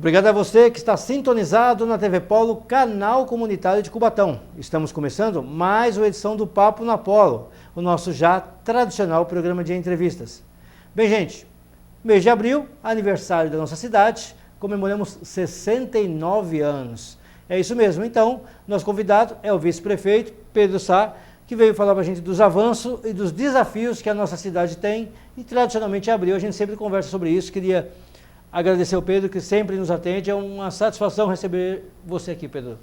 Obrigado a você que está sintonizado na TV Polo, canal comunitário de Cubatão. Estamos começando mais uma edição do Papo na Polo, o nosso já tradicional programa de entrevistas. Bem, gente, mês de abril, aniversário da nossa cidade, comemoramos 69 anos. É isso mesmo, então, nosso convidado é o vice-prefeito Pedro Sá, que veio falar para a gente dos avanços e dos desafios que a nossa cidade tem. E tradicionalmente em abril a gente sempre conversa sobre isso. Queria agradecer ao Pedro, que sempre nos atende. É uma satisfação receber você aqui, Pedro.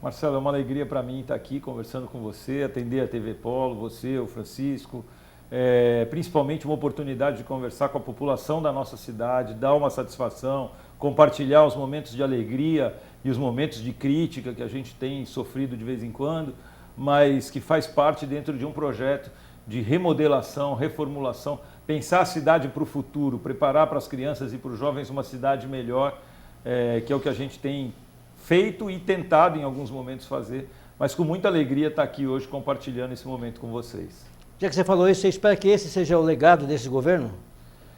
Marcelo, é uma alegria para mim estar aqui conversando com você, atender a TV Polo, você, o Francisco. Principalmente uma oportunidade de conversar com a população da nossa cidade, dar uma satisfação, compartilhar os momentos de alegria e os momentos de crítica que a gente tem sofrido de vez em quando, mas que faz parte dentro de um projeto de remodelação, reformulação, pensar a cidade para o futuro, preparar para as crianças e para os jovens uma cidade melhor, que é o que a gente tem feito e tentado em alguns momentos fazer, mas com muita alegria estar aqui hoje compartilhando esse momento com vocês. Já que você falou isso, você espera que esse seja o legado desse governo?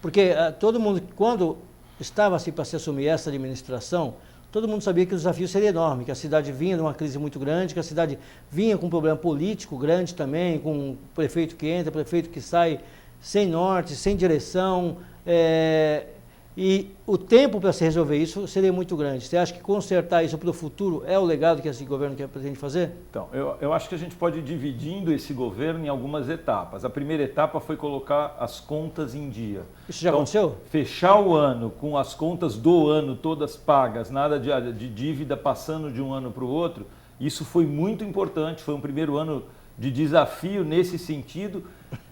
Porque todo mundo, quando estava assim para se assumir essa administração, todo mundo sabia que o desafio seria enorme, que a cidade vinha de uma crise muito grande, que a cidade vinha com um problema político grande também, com um prefeito que entra, prefeito que sai sem norte, sem direção, e o tempo para se resolver isso seria muito grande. Você acha que consertar isso para o futuro é o legado que esse governo pretende fazer? Então, eu acho que a gente pode ir dividindo esse governo em algumas etapas. A primeira etapa foi colocar as contas em dia. Isso já aconteceu? Fechar o ano com as contas do ano todas pagas, nada de dívida passando de um ano para o outro, isso foi muito importante, foi um primeiro ano de desafio nesse sentido,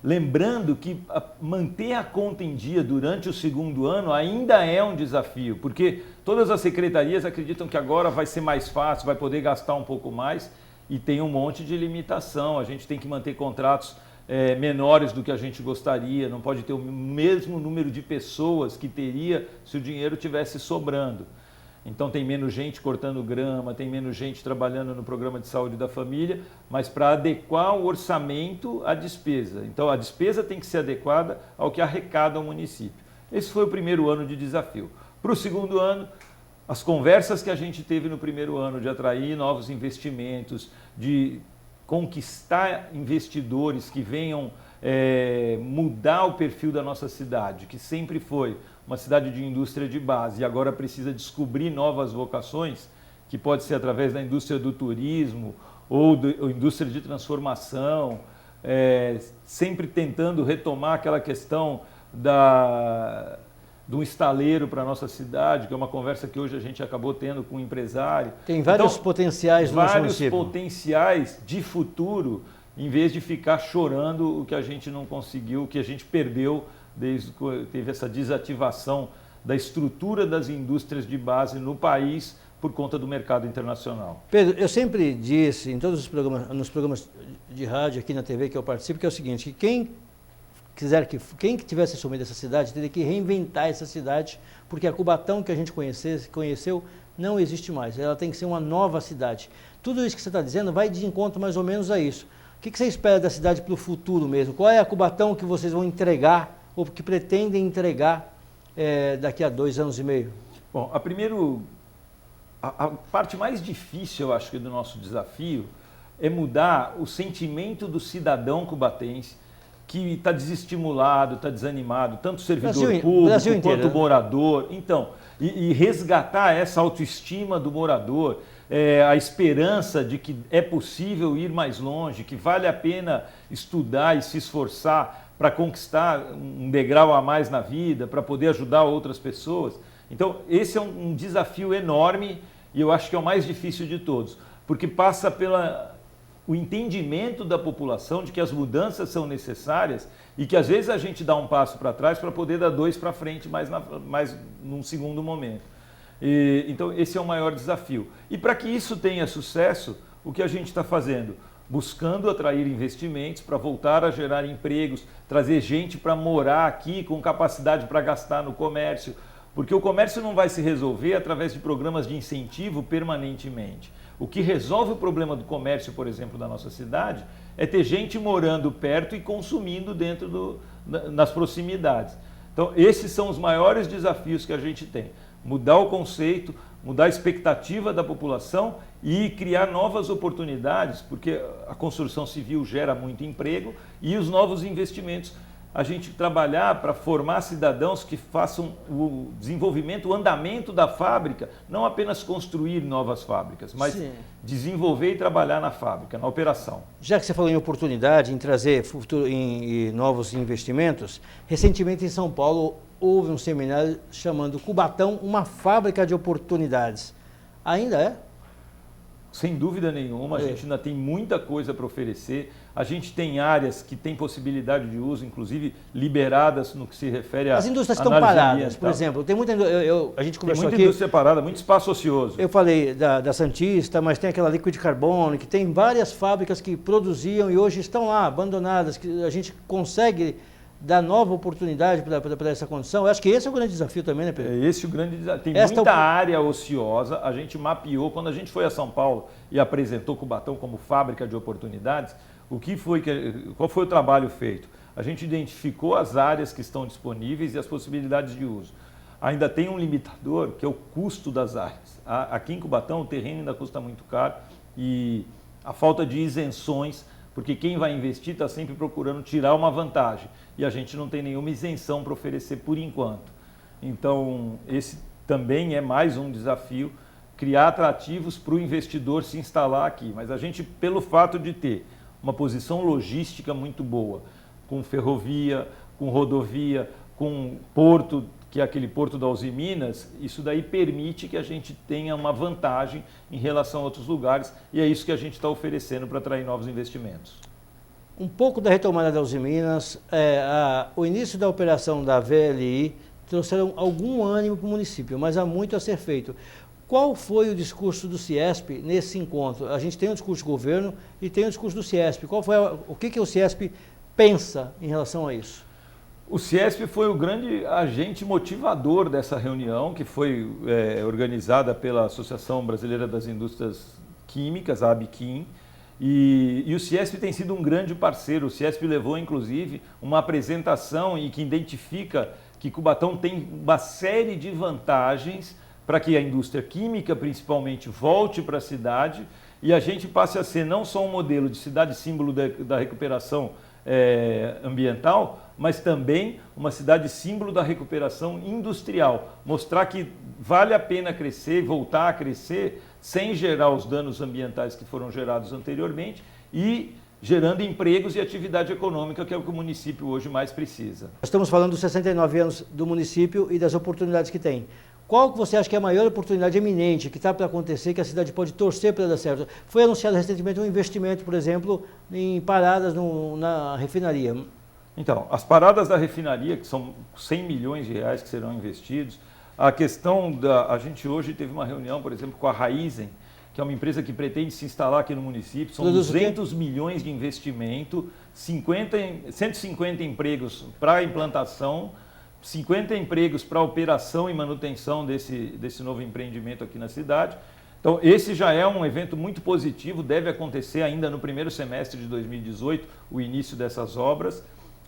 lembrando que manter a conta em dia durante o segundo ano ainda é um desafio, porque todas as secretarias acreditam que agora vai ser mais fácil, vai poder gastar um pouco mais e tem um monte de limitação. A gente tem que manter contratos menores do que a gente gostaria, não pode ter o mesmo número de pessoas que teria se o dinheiro tivesse sobrando. Então tem menos gente cortando grama, tem menos gente trabalhando no programa de saúde da família, mas para adequar o orçamento à despesa. Então a despesa tem que ser adequada ao que arrecada o município. Esse foi o primeiro ano de desafio. Para o segundo ano, as conversas que a gente teve no primeiro ano de atrair novos investimentos, de conquistar investidores que venham mudar o perfil da nossa cidade, que sempre foi uma cidade de indústria de base e agora precisa descobrir novas vocações, que pode ser através da indústria do turismo ou indústria de transformação, sempre tentando retomar aquela questão do estaleiro para a nossa cidade, que é uma conversa que hoje a gente acabou tendo com um empresário. Tem vários potenciais no nosso município. Vários potenciais de futuro, em vez de ficar chorando o que a gente não conseguiu, o que a gente perdeu desde que teve essa desativação da estrutura das indústrias de base no país por conta do mercado internacional. Pedro, eu sempre disse em todos os programas, nos programas de rádio aqui na TV que eu participo, que é o seguinte, que quem tivesse assumido essa cidade teria que reinventar essa cidade, porque a Cubatão que a gente conheceu não existe mais, ela tem que ser uma nova cidade. Tudo isso que você está dizendo vai de encontro mais ou menos a isso. O que você espera da cidade para o futuro mesmo? Qual é a Cubatão que vocês vão entregar ou que pretendem entregar daqui a 2 anos e meio? Bom, a parte mais difícil, eu acho, do nosso desafio é mudar o sentimento do cidadão cubatense que está desestimulado, está desanimado, tanto servidor público quanto morador. Então, e resgatar essa autoestima do morador, a esperança de que é possível ir mais longe, que vale a pena estudar e se esforçar para conquistar um degrau a mais na vida, para poder ajudar outras pessoas. Então, esse é um desafio enorme e eu acho que é o mais difícil de todos, porque passa o entendimento da população de que as mudanças são necessárias e que às vezes a gente dá um passo para trás para poder dar 2 para frente mais num segundo momento. Então, esse é o maior desafio. E para que isso tenha sucesso, o que a gente está fazendo? Buscando atrair investimentos para voltar a gerar empregos, trazer gente para morar aqui com capacidade para gastar no comércio, porque o comércio não vai se resolver através de programas de incentivo permanentemente. O que resolve o problema do comércio, por exemplo, da nossa cidade, é ter gente morando perto e consumindo nas proximidades. Então, esses são os maiores desafios que a gente tem. mudar o conceito, mudar a expectativa da população e criar novas oportunidades, porque a construção civil gera muito emprego e os novos investimentos. A gente trabalhar para formar cidadãos que façam o desenvolvimento, o andamento da fábrica, não apenas construir novas fábricas, mas desenvolver e trabalhar na fábrica, na operação. Já que você falou em oportunidade, em trazer em novos investimentos, recentemente em São Paulo houve um seminário chamando Cubatão, uma fábrica de oportunidades. Ainda é? Sem dúvida nenhuma, a gente ainda tem muita coisa para oferecer. A gente tem áreas que têm possibilidade de uso, inclusive liberadas no que se refere a as indústrias estão paradas, por exemplo. Tem muita a gente conversou tem muita aqui, indústria parada, muito espaço ocioso. Eu falei da Santista, mas tem aquela Liquid Carbone, que tem várias fábricas que produziam e hoje estão lá, abandonadas, que a gente consegue dar nova oportunidade para essa condição. Eu acho que esse é o grande desafio também, né, Pedro? É esse o grande desafio. Tem muita área ociosa, a gente mapeou, quando a gente foi a São Paulo e apresentou Cubatão como fábrica de oportunidades, qual foi o trabalho feito? A gente identificou as áreas que estão disponíveis e as possibilidades de uso. Ainda tem um limitador, que é o custo das áreas. Aqui em Cubatão o terreno ainda custa muito caro e a falta de isenções, porque quem vai investir está sempre procurando tirar uma vantagem e a gente não tem nenhuma isenção para oferecer por enquanto. Então, esse também é mais um desafio, criar atrativos para o investidor se instalar aqui. Mas a gente, pelo fato de ter uma posição logística muito boa, com ferrovia, com rodovia, com porto, que é aquele porto da Uzi Minas, isso daí permite que a gente tenha uma vantagem em relação a outros lugares e é isso que a gente está oferecendo para atrair novos investimentos. Um pouco da retomada da Uzi Minas, o início da operação da VLI trouxeram algum ânimo para o município, mas há muito a ser feito. Qual foi o discurso do Ciesp nesse encontro? A gente tem um discurso do governo e tem um discurso do Ciesp. O que o Ciesp pensa em relação a isso? O Ciesp foi o grande agente motivador dessa reunião, que foi organizada pela Associação Brasileira das Indústrias Químicas, a ABQUIM, e o Ciesp tem sido um grande parceiro. O Ciesp levou, inclusive, uma apresentação e que identifica que Cubatão tem uma série de vantagens para que a indústria química, principalmente, volte para a cidade e a gente passe a ser não só um modelo de cidade símbolo da recuperação ambiental, mas também uma cidade símbolo da recuperação industrial. Mostrar que vale a pena crescer, voltar a crescer, sem gerar os danos ambientais que foram gerados anteriormente e gerando empregos e atividade econômica, que é o que o município hoje mais precisa. Estamos falando dos 69 anos do município e das oportunidades que tem. Qual que você acha que é a maior oportunidade eminente que está para acontecer, que a cidade pode torcer para dar certo? Foi anunciado recentemente um investimento, por exemplo, em paradas na refinaria. Então, as paradas da refinaria, que são 100 milhões de reais que serão investidos, a questão a gente hoje teve uma reunião, por exemplo, com a Raizen, que é uma empresa que pretende se instalar aqui no município, são 200 milhões de investimento, 150 empregos para a implantação, 50 empregos para a operação e manutenção desse novo empreendimento aqui na cidade. Então, esse já é um evento muito positivo, deve acontecer ainda no primeiro semestre de 2018, o início dessas obras.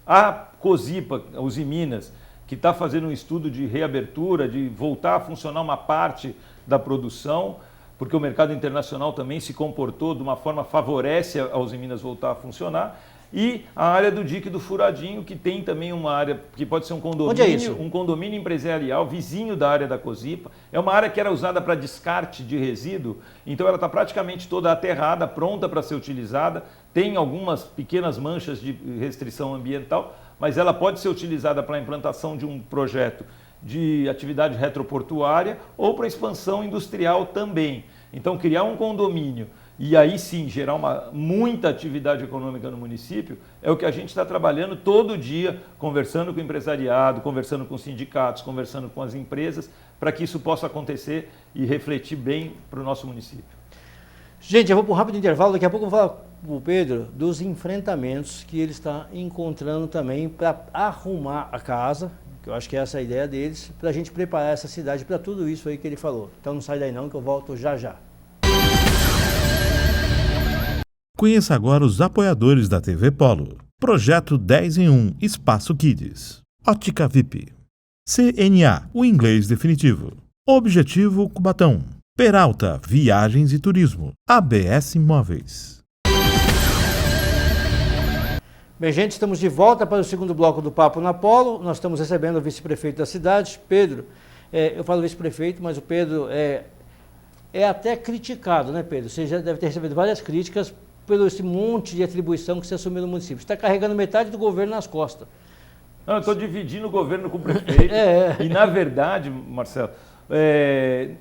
A Cosipa, a Uzi Minas, que está fazendo um estudo de reabertura, de voltar a funcionar uma parte da produção, porque o mercado internacional também se comportou de uma forma que favorece a Uzi Minas voltar a funcionar. E a área do dique do Furadinho, que tem também uma área que pode ser um condomínio, onde é isso? Um condomínio empresarial, vizinho da área da Cosipa. É uma área que era usada para descarte de resíduo, então ela está praticamente toda aterrada, pronta para ser utilizada. Tem algumas pequenas manchas de restrição ambiental, mas ela pode ser utilizada para a implantação de um projeto de atividade retroportuária ou para expansão industrial também. Então, criar um condomínio e aí sim gerar muita atividade econômica no município é o que a gente está trabalhando todo dia, conversando com o empresariado, conversando com os sindicatos, conversando com as empresas, para que isso possa acontecer e refletir bem para o nosso município. Gente, eu vou para um rápido intervalo, daqui a pouco eu vou falar com o Pedro dos enfrentamentos que ele está encontrando também para arrumar a casa, que eu acho que essa é a ideia deles, para a gente preparar essa cidade para tudo isso aí que ele falou. Então não sai daí não, que eu volto já já. Conheça agora os apoiadores da TV Polo. Projeto 10 em 1 Espaço Kids. Ótica VIP. CNA, o inglês definitivo. Objetivo Cubatão. Peralta Viagens e Turismo. ABS Móveis. Bem, gente, estamos de volta para o segundo bloco do Papo na Polo. Nós estamos recebendo o vice-prefeito da cidade, Pedro. Eu falo vice-prefeito, mas o Pedro é até criticado, né, Pedro? Você já deve ter recebido várias críticas pelo esse monte de atribuição que você assumiu no município. Você está carregando metade do governo nas costas. Não, eu estou dividindo o governo com o prefeito. E, na verdade, Marcelo,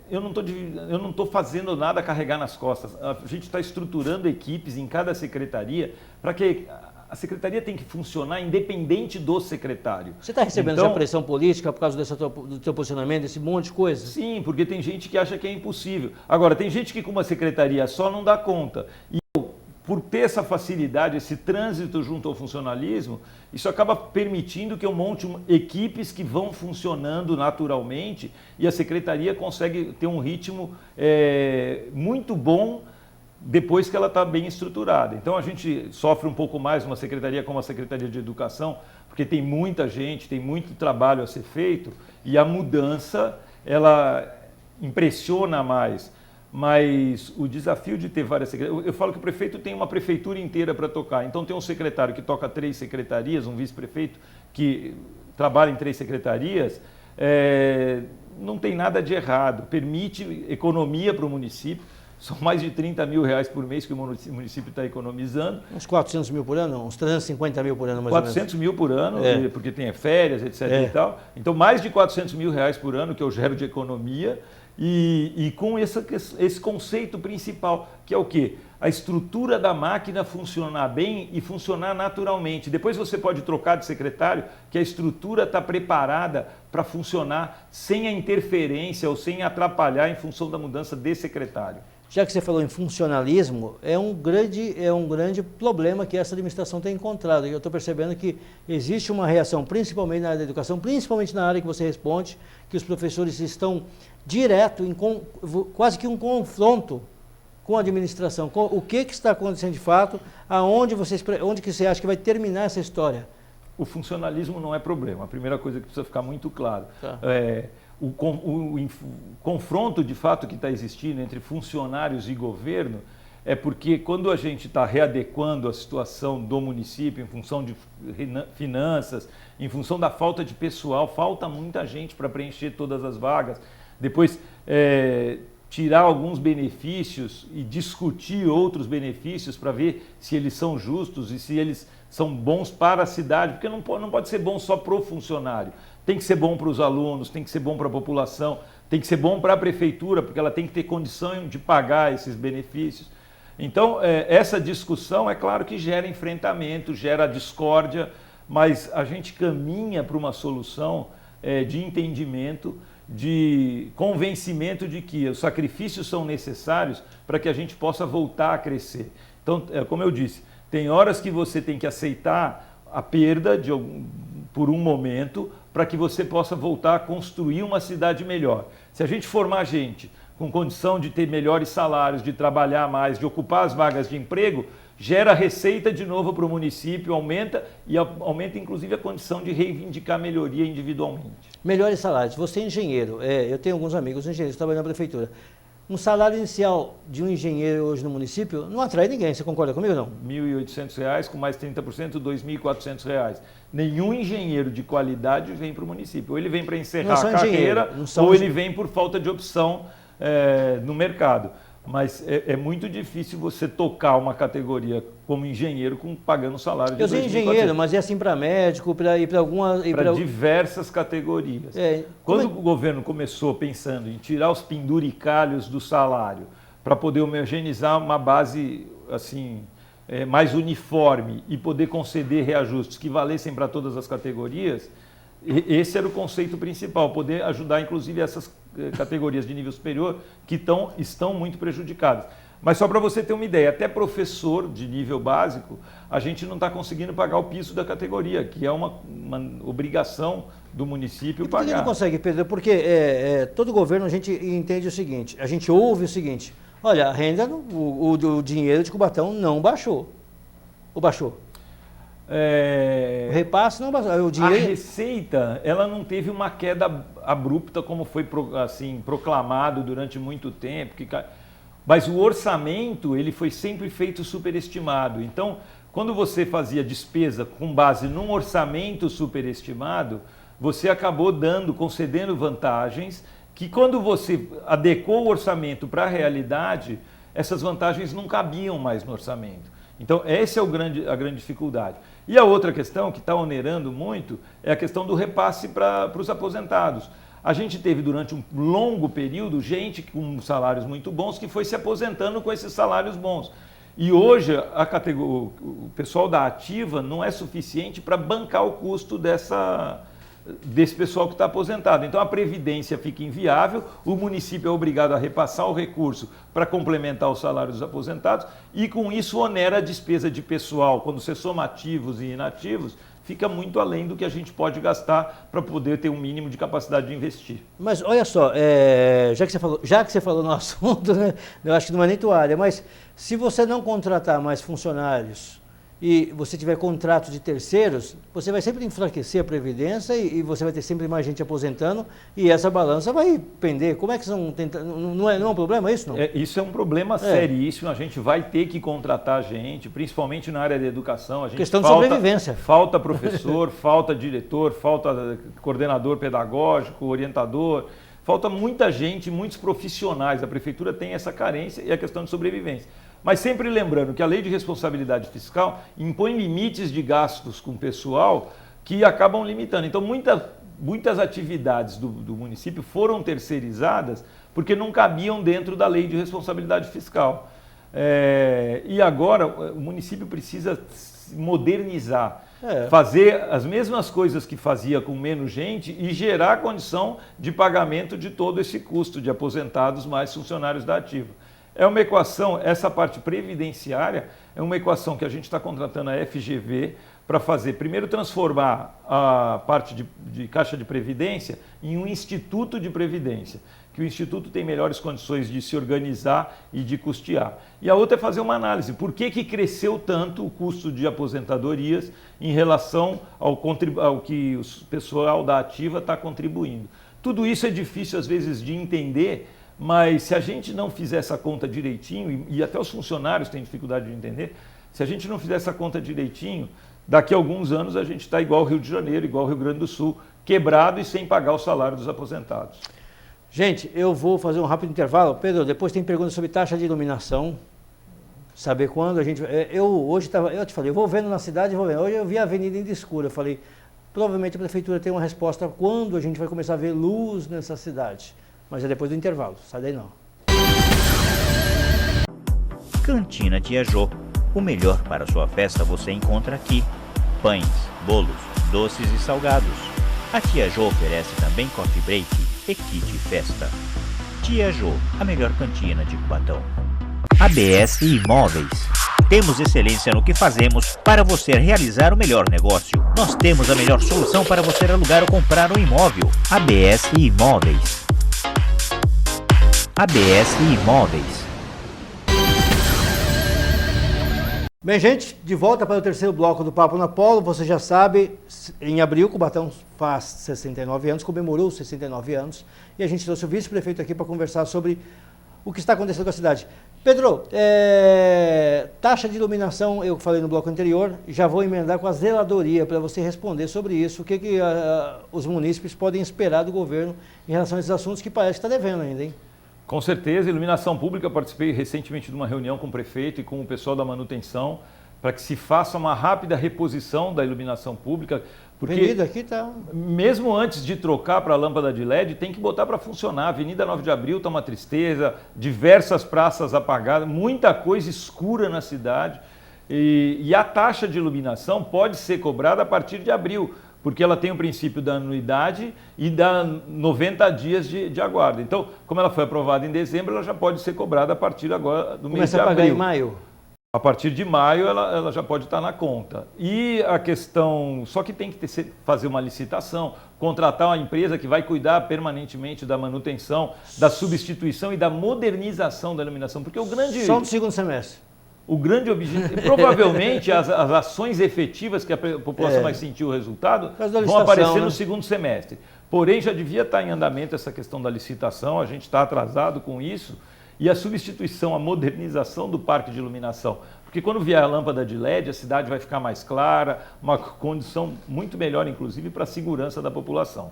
eu não estou fazendo nada a carregar nas costas. A gente está estruturando equipes em cada secretaria para que a secretaria tem que funcionar independente do secretário. Você está recebendo essa pressão política por causa do seu posicionamento, desse monte de coisa? Sim, porque tem gente que acha que é impossível. Agora, tem gente que com uma secretaria só não dá conta. E por ter essa facilidade, esse trânsito junto ao funcionalismo, isso acaba permitindo que eu monte equipes que vão funcionando naturalmente e a secretaria consegue ter um ritmo muito bom depois que ela está bem estruturada. Então a gente sofre um pouco mais uma secretaria como a Secretaria de Educação, porque tem muita gente, tem muito trabalho a ser feito e a mudança ela impressiona mais. Mas o desafio de ter várias secretarias... Eu falo que o prefeito tem uma prefeitura inteira para tocar. Então tem um secretário que toca 3 secretarias, um vice-prefeito que trabalha em 3 secretarias, não tem nada de errado. Permite economia para o município. São mais de 30 mil reais por mês que o município está economizando. Uns 400 mil por ano? Uns 350 mil por ano, mais 400 mil por ano, porque tem férias, etc. E tal. Então, mais de 400 mil reais por ano que eu gero de economia. E com esse conceito principal, que é o quê? A estrutura da máquina funcionar bem e funcionar naturalmente. Depois você pode trocar de secretário, que a estrutura está preparada para funcionar sem a interferência ou sem atrapalhar em função da mudança de secretário. Já que você falou em funcionalismo, é um grande problema que essa administração tem encontrado. Eu estou percebendo que existe uma reação, principalmente na área da educação, principalmente na área que você responde, que os professores estão direto, quase que um confronto com a administração. O que está acontecendo de fato? Onde que você acha que vai terminar essa história? O funcionalismo não é problema. A primeira coisa que precisa ficar muito claro. Tá. O confronto de fato que está existindo entre funcionários e governo é porque quando a gente está readequando a situação do município em função de finanças, em função da falta de pessoal, falta muita gente para preencher todas as vagas. Depois, tirar alguns benefícios e discutir outros benefícios para ver se eles são justos e se eles são bons para a cidade, porque não pode ser bom só para o funcionário. Tem que ser bom para os alunos, tem que ser bom para a população, tem que ser bom para a prefeitura, porque ela tem que ter condição de pagar esses benefícios. Então, essa discussão, é claro que gera enfrentamento, gera discórdia, mas a gente caminha para uma solução de entendimento, de convencimento de que os sacrifícios são necessários para que a gente possa voltar a crescer. Então, como eu disse, tem horas que você tem que aceitar a perda por um momento para que você possa voltar a construir uma cidade melhor. Se a gente formar gente com condição de ter melhores salários, de trabalhar mais, de ocupar as vagas de emprego, gera receita de novo para o município, aumenta inclusive a condição de reivindicar melhoria individualmente. Melhores salários. Você é engenheiro, eu tenho alguns amigos engenheiros que trabalham na prefeitura. Um salário inicial de um engenheiro hoje no município não atrai ninguém, você concorda comigo ou não? R$ 1.800 com mais 30%, R$ 2.400. Nenhum engenheiro de qualidade vem para o município. Ou ele vem para encerrar a carreira, ou ele vem por falta de opção no mercado. Mas é muito difícil você tocar uma categoria como engenheiro pagando salário de R$ 2.400. Eu sou engenheiro, mas é assim para médico, para algumas... Para diversas categorias. Quando o governo começou pensando em tirar os penduricalhos do salário para poder homogeneizar uma base assim, mais uniforme e poder conceder reajustes que valessem para todas as categorias, esse era o conceito principal, poder ajudar inclusive essas categorias de nível superior que estão muito prejudicadas. Mas só para você ter uma ideia, até professor de nível básico, a gente não está conseguindo pagar o piso da categoria, que é uma obrigação do município pagar. Por que não consegue, Pedro? Porque todo governo a gente entende o seguinte, a gente ouve o seguinte, olha, a renda, o dinheiro de Cubatão não baixou. Ou baixou? O repasse não bastou, o dinheiro... A receita, ela não teve uma queda abrupta como foi assim, proclamado durante muito tempo, mas o orçamento ele foi sempre feito superestimado. Então, quando você fazia despesa com base num orçamento superestimado, você acabou concedendo vantagens que quando você adequou o orçamento para a realidade, essas vantagens não cabiam mais no orçamento. Então, essa é a grande dificuldade. E a outra questão que está onerando muito é a questão do repasse para os aposentados. A gente teve durante um longo período gente com salários muito bons que foi se aposentando com esses salários bons. E hoje o pessoal da ativa não é suficiente para bancar o custo desse pessoal que está aposentado. Então a previdência fica inviável, o município é obrigado a repassar o recurso para complementar o salário dos aposentados e com isso onera a despesa de pessoal. Quando você soma ativos e inativos, fica muito além do que a gente pode gastar para poder ter um mínimo de capacidade de investir. Mas olha só, já que você falou no assunto, né, eu acho que não é nem tua área, mas se você não contratar mais funcionários e você tiver contrato de terceiros, você vai sempre enfraquecer a Previdência e você vai ter sempre mais gente aposentando e essa balança vai pender. Como é que vocês vão tentar? Não é um problema isso? Não? Isso é um problema seríssimo, a gente vai ter que contratar gente, principalmente na área da educação. A gente questão de sobrevivência. Falta professor, falta diretor, falta coordenador pedagógico, orientador. Falta muita gente, muitos profissionais. A prefeitura tem essa carência e a questão de sobrevivência. Mas sempre lembrando que a lei de responsabilidade fiscal impõe limites de gastos com o pessoal que acabam limitando. Então, muitas atividades do município foram terceirizadas porque não cabiam dentro da lei de responsabilidade fiscal. E agora o município precisa se modernizar, fazer as mesmas coisas que fazia com menos gente e gerar condição de pagamento de todo esse custo de aposentados mais funcionários da ativa. É uma equação, essa parte previdenciária é uma equação que a gente está contratando a FGV para fazer, primeiro transformar a parte de Caixa de Previdência em um instituto de previdência, que o instituto tem melhores condições de se organizar e de custear. E a outra é fazer uma análise, por que cresceu tanto o custo de aposentadorias em relação ao que o pessoal da ativa está contribuindo. Tudo isso é difícil às vezes de entender, mas se a gente não fizer essa conta direitinho, e até os funcionários têm dificuldade de entender, se a gente não fizer essa conta direitinho, daqui a alguns anos a gente está igual ao Rio de Janeiro, igual ao Rio Grande do Sul, quebrado e sem pagar o salário dos aposentados. Gente, eu vou fazer um rápido intervalo. Pedro, depois tem perguntas sobre taxa de iluminação, saber quando a gente... Eu te falei, eu vou vendo na cidade, hoje eu vi a avenida ainda escura, eu falei, provavelmente a prefeitura tem uma resposta quando a gente vai começar a ver luz nessa cidade. Mas é depois do intervalo, sai daí não. Cantina Tia Jô. O melhor para sua festa você encontra aqui. Pães, bolos, doces e salgados. A Tia Jô oferece também coffee break e kit festa. Tia Jô, a melhor cantina de Cubatão. ABS Imóveis. Temos excelência no que fazemos para você realizar o melhor negócio. Nós temos a melhor solução para você alugar ou comprar um imóvel. ABS Imóveis. ABS Imóveis. Bem, gente, de volta para o terceiro bloco do Papo na Polo. Você já sabe, em abril, Cubatão faz 69 anos, comemorou 69 anos, e a gente trouxe o vice-prefeito aqui para conversar sobre o que está acontecendo com a cidade. Pedro, taxa de iluminação, eu falei no bloco anterior, já vou emendar com a zeladoria para você responder sobre isso, o que os munícipes podem esperar do governo em relação a esses assuntos que parece que está devendo ainda, hein? Com certeza, iluminação pública, participei recentemente de uma reunião com o prefeito e com o pessoal da manutenção para que se faça uma rápida reposição da iluminação pública, porque Avenida aqui tá... mesmo antes de trocar para a lâmpada de LED, tem que botar para funcionar. A Avenida 9 de Abril está uma tristeza, diversas praças apagadas, muita coisa escura na cidade e a taxa de iluminação pode ser cobrada a partir de abril, porque ela tem o princípio da anuidade e dá 90 dias de aguardo. Então, como ela foi aprovada em dezembro, ela já pode ser cobrada a partir agora do mês de abril. Começa a pagar em maio? A partir de maio ela já pode estar na conta. E a questão, só que tem que fazer uma licitação, contratar uma empresa que vai cuidar permanentemente da manutenção, da substituição e da modernização da iluminação, porque o grande... Só no segundo semestre? O grande objetivo, provavelmente as ações efetivas que a população vai sentir o resultado vão aparecer no segundo semestre. Porém, já devia estar em andamento essa questão da licitação, a gente está atrasado com isso, e a substituição, a modernização do parque de iluminação. Porque quando vier a lâmpada de LED, a cidade vai ficar mais clara, uma condição muito melhor, inclusive, para a segurança da população.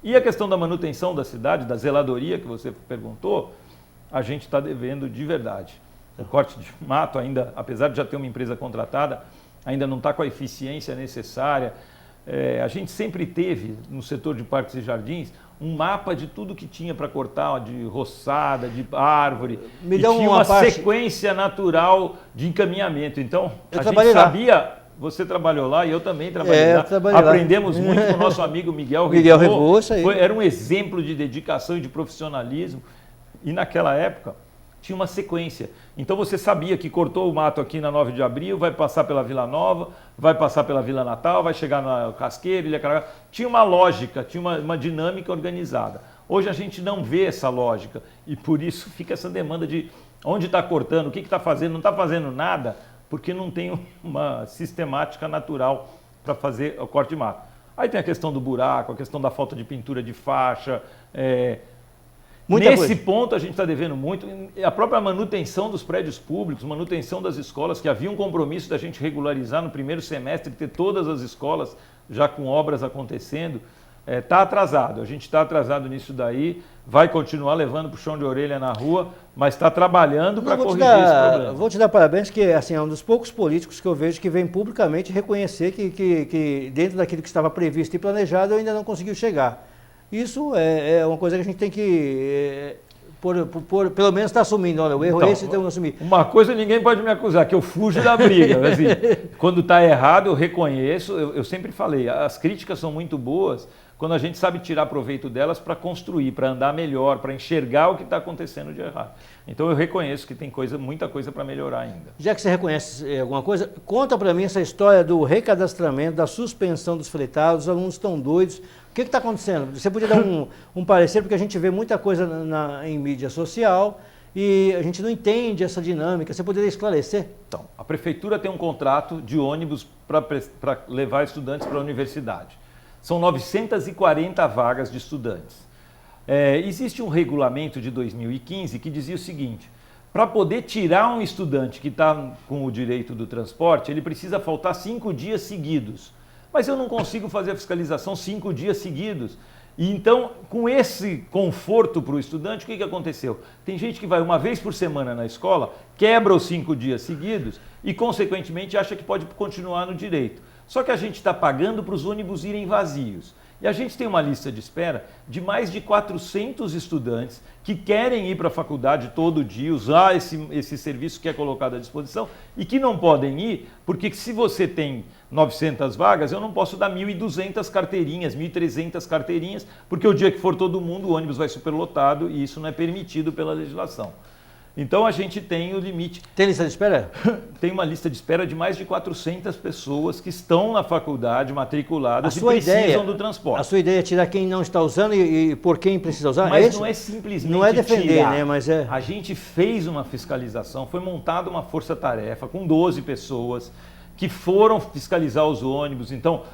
E a questão da manutenção da cidade, da zeladoria que você perguntou, a gente está devendo de verdade. O corte de mato ainda, apesar de já ter uma empresa contratada, ainda não está com a eficiência necessária. A gente sempre teve, no setor de parques e jardins, um mapa de tudo que tinha para cortar, de roçada, de árvore. E tinha uma sequência natural de encaminhamento. Então, a gente sabia, você trabalhou lá e eu também trabalhei lá. Aprendemos muito com o nosso amigo Miguel Revô. Era um exemplo de dedicação e de profissionalismo. E naquela época tinha uma sequência. Então você sabia que cortou o mato aqui na 9 de abril, vai passar pela Vila Nova, vai passar pela Vila Natal, vai chegar na Casqueira, Ilha Caraguá. Tinha uma lógica, tinha uma dinâmica organizada. Hoje a gente não vê essa lógica e por isso fica essa demanda de onde está cortando, o que está fazendo, não está fazendo nada, porque não tem uma sistemática natural para fazer o corte de mato. Aí tem a questão do buraco, a questão da falta de pintura de faixa. Nesse ponto a gente está devendo muito. A própria manutenção dos prédios públicos, manutenção das escolas, que havia um compromisso da gente regularizar no primeiro semestre, ter todas as escolas já com obras acontecendo, está atrasado. A gente está atrasado nisso daí, vai continuar levando para o chão de orelha na rua, mas está trabalhando para corrigir esse problema. Vou te dar parabéns, que assim, é um dos poucos políticos que eu vejo que vem publicamente reconhecer que dentro daquilo que estava previsto e planejado ainda não conseguiu chegar. Isso é uma coisa que a gente tem que, pelo menos, estar assumindo. Olha, o erro é esse, então vamos assumir. Uma coisa ninguém pode me acusar, que eu fujo da briga. Assim, quando está errado, eu reconheço. Eu sempre falei, as críticas são muito boas quando a gente sabe tirar proveito delas para construir, para andar melhor, para enxergar o que está acontecendo de errado. Então eu reconheço que tem muita coisa para melhorar ainda. Já que você reconhece alguma coisa, conta para mim essa história do recadastramento, da suspensão dos fretados, os alunos estão doidos. O que está acontecendo? Você podia dar um parecer, porque a gente vê muita coisa em mídia social e a gente não entende essa dinâmica. Você poderia esclarecer? Então, a prefeitura tem um contrato de ônibus para levar estudantes para a universidade. São 940 vagas de estudantes. Existe um regulamento de 2015 que dizia o seguinte: para poder tirar um estudante que está com o direito do transporte, ele precisa faltar 5 dias seguidos. Mas eu não consigo fazer a fiscalização 5 dias seguidos. E então, com esse conforto para o estudante, o que aconteceu? Tem gente que vai uma vez por semana na escola, quebra os 5 dias seguidos e, consequentemente, acha que pode continuar no direito. Só que a gente está pagando para os ônibus irem vazios. E a gente tem uma lista de espera de mais de 400 estudantes que querem ir para a faculdade todo dia, usar esse serviço que é colocado à disposição e que não podem ir, porque se você tem 900 vagas, eu não posso dar 1.200 carteirinhas, 1.300 carteirinhas, porque o dia que for todo mundo, o ônibus vai superlotado e isso não é permitido pela legislação. Então a gente tem o limite. Tem lista de espera? Tem uma lista de espera de mais de 400 pessoas que estão na faculdade matriculadas e precisam do transporte. A sua ideia é tirar quem não está usando e por quem precisa usar? Mas não é simplesmente não é defender, tirar. Né? Mas é... A gente fez uma fiscalização, foi montada uma força-tarefa com 12 pessoas que foram fiscalizar os ônibus. Então,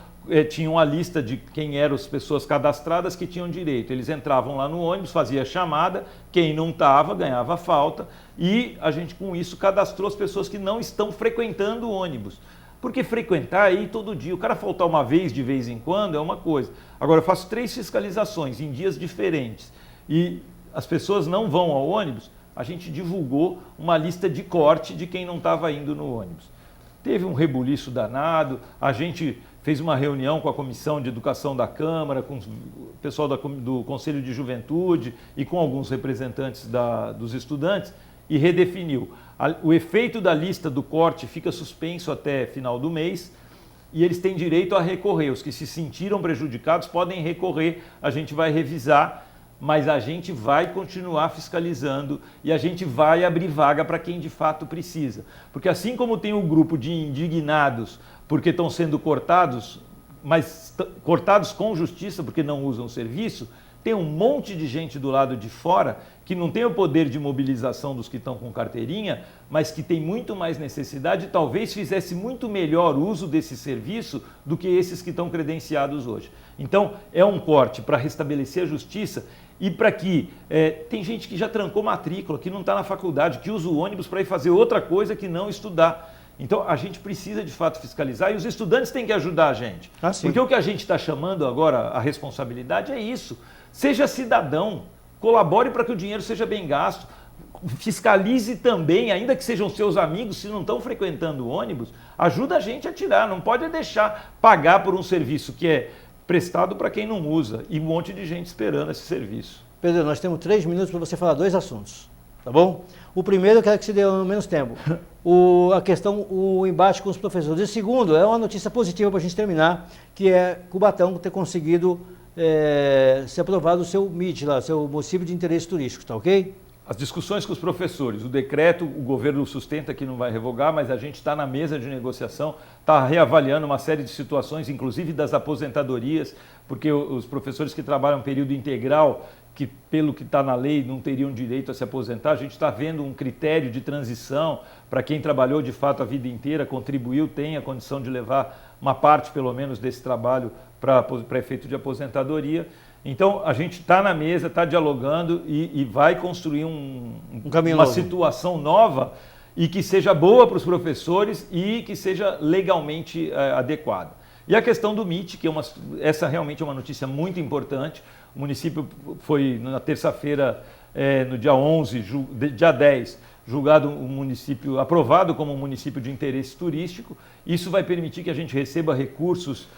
tinha uma lista de quem eram as pessoas cadastradas que tinham direito. Eles entravam lá no ônibus, fazia a chamada, quem não estava ganhava falta e a gente com isso cadastrou as pessoas que não estão frequentando o ônibus. Porque frequentar aí todo dia, o cara faltar uma vez de vez em quando é uma coisa. Agora eu faço 3 fiscalizações em dias diferentes e as pessoas não vão ao ônibus, a gente divulgou uma lista de corte de quem não estava indo no ônibus. Teve um rebuliço danado, a gente fez uma reunião com a Comissão de Educação da Câmara, com o pessoal do Conselho de Juventude e com alguns representantes dos estudantes e redefiniu. O efeito da lista do corte fica suspenso até final do mês e eles têm direito a recorrer. Os que se sentiram prejudicados podem recorrer, a gente vai revisar, mas a gente vai continuar fiscalizando e a gente vai abrir vaga para quem de fato precisa. Porque assim como tem um grupo de indignados porque estão sendo cortados, mas cortados com justiça porque não usam o serviço, tem um monte de gente do lado de fora que não tem o poder de mobilização dos que estão com carteirinha, mas que tem muito mais necessidade e talvez fizesse muito melhor uso desse serviço do que esses que estão credenciados hoje. Então, é um corte para restabelecer a justiça e para que... tem gente que já trancou matrícula, que não está na faculdade, que usa o ônibus para ir fazer outra coisa que não estudar. Então, a gente precisa, de fato, fiscalizar e os estudantes têm que ajudar a gente. Porque o que a gente está chamando agora, a responsabilidade, é isso. Seja cidadão, colabore para que o dinheiro seja bem gasto, fiscalize também, ainda que sejam seus amigos, se não estão frequentando o ônibus, ajuda a gente a tirar, não pode deixar pagar por um serviço que é prestado para quem não usa e um monte de gente esperando esse serviço. Pedro, nós temos 3 minutos para você falar 2 assuntos, tá bom? O primeiro eu quero que se dê menos tempo, o embate com os professores. E o segundo é uma notícia positiva para a gente terminar, que é Cubatão ter conseguido ser aprovado o seu MIT lá, seu município de interesse turístico, tá ok? As discussões com os professores, o decreto, o governo sustenta que não vai revogar, mas a gente está na mesa de negociação, está reavaliando uma série de situações, inclusive das aposentadorias, porque os professores que trabalham período integral, que pelo que está na lei não teriam direito a se aposentar, a gente está vendo um critério de transição para quem trabalhou de fato a vida inteira, contribuiu, tem a condição de levar uma parte pelo menos desse trabalho para efeito de aposentadoria. Então, a gente está na mesa, está dialogando e vai construir uma situação nova e que seja boa para os professores e que seja legalmente adequada. E a questão do MIT, que essa realmente é uma notícia muito importante. O município foi, na terça-feira, no dia 11, dia 10, julgado um município, aprovado como um município de interesse turístico. Isso vai permitir que a gente receba recursos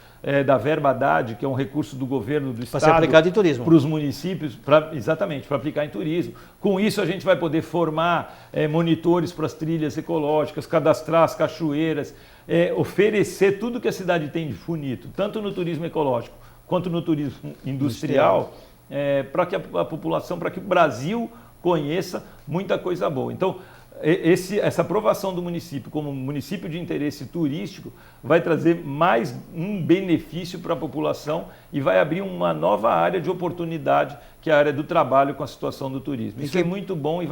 da verba Haddad, que é um recurso do governo do estado, para ser aplicado em turismo, para os municípios, exatamente, para aplicar em turismo. Com isso a gente vai poder formar monitores para as trilhas ecológicas, cadastrar as cachoeiras, oferecer tudo que a cidade tem de bonito, tanto no turismo ecológico quanto no turismo industrial, para que a população, para que o Brasil conheça muita coisa boa. Então, essa aprovação do município como município de interesse turístico vai trazer mais um benefício para a população e vai abrir uma nova área de oportunidade, que é a área do trabalho com a situação do turismo. Isso é muito bom e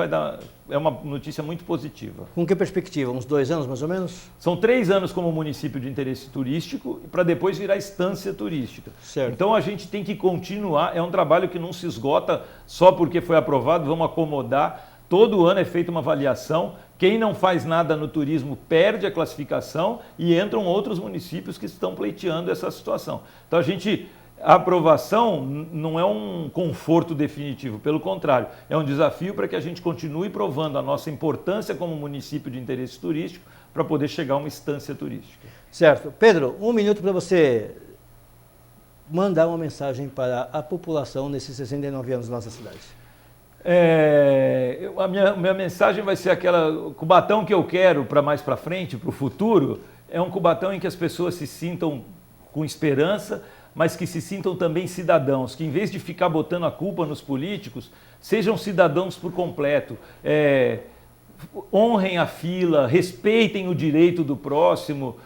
é uma notícia muito positiva. Com que perspectiva? Uns 2 anos mais ou menos? São 3 anos como município de interesse turístico para depois virar estância turística. Certo. Então a gente tem que continuar, é um trabalho que não se esgota só porque foi aprovado, vamos acomodar. Todo ano é feita uma avaliação, quem não faz nada no turismo perde a classificação e entram outros municípios que estão pleiteando essa situação. Então a aprovação não é um conforto definitivo, pelo contrário, é um desafio para que a gente continue provando a nossa importância como município de interesse turístico para poder chegar a uma estância turística. Certo. Pedro, 1 minuto para você mandar uma mensagem para a população nesses 69 anos da nossa cidade. A minha mensagem vai ser aquela: Cubatão que eu quero para mais para frente, para o futuro, é um Cubatão em que as pessoas se sintam com esperança, mas que se sintam também cidadãos, que em vez de ficar botando a culpa nos políticos, sejam cidadãos por completo, honrem a fila, respeitem o direito do próximo.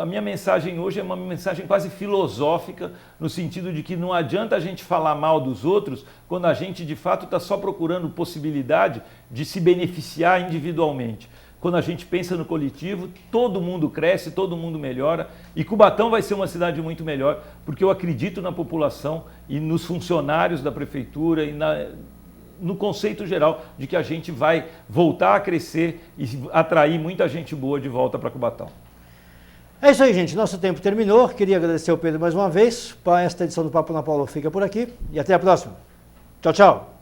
A minha mensagem hoje é uma mensagem quase filosófica, no sentido de que não adianta a gente falar mal dos outros quando a gente de fato está só procurando possibilidade de se beneficiar individualmente. Quando a gente pensa no coletivo, todo mundo cresce, todo mundo melhora, e Cubatão vai ser uma cidade muito melhor, porque eu acredito na população e nos funcionários da prefeitura e no conceito geral de que a gente vai voltar a crescer e atrair muita gente boa de volta para Cubatão. É isso aí, gente. Nosso tempo terminou. Queria agradecer ao Pedro mais uma vez. Esta edição do Papo na Polo fica por aqui e até a próxima. Tchau, tchau.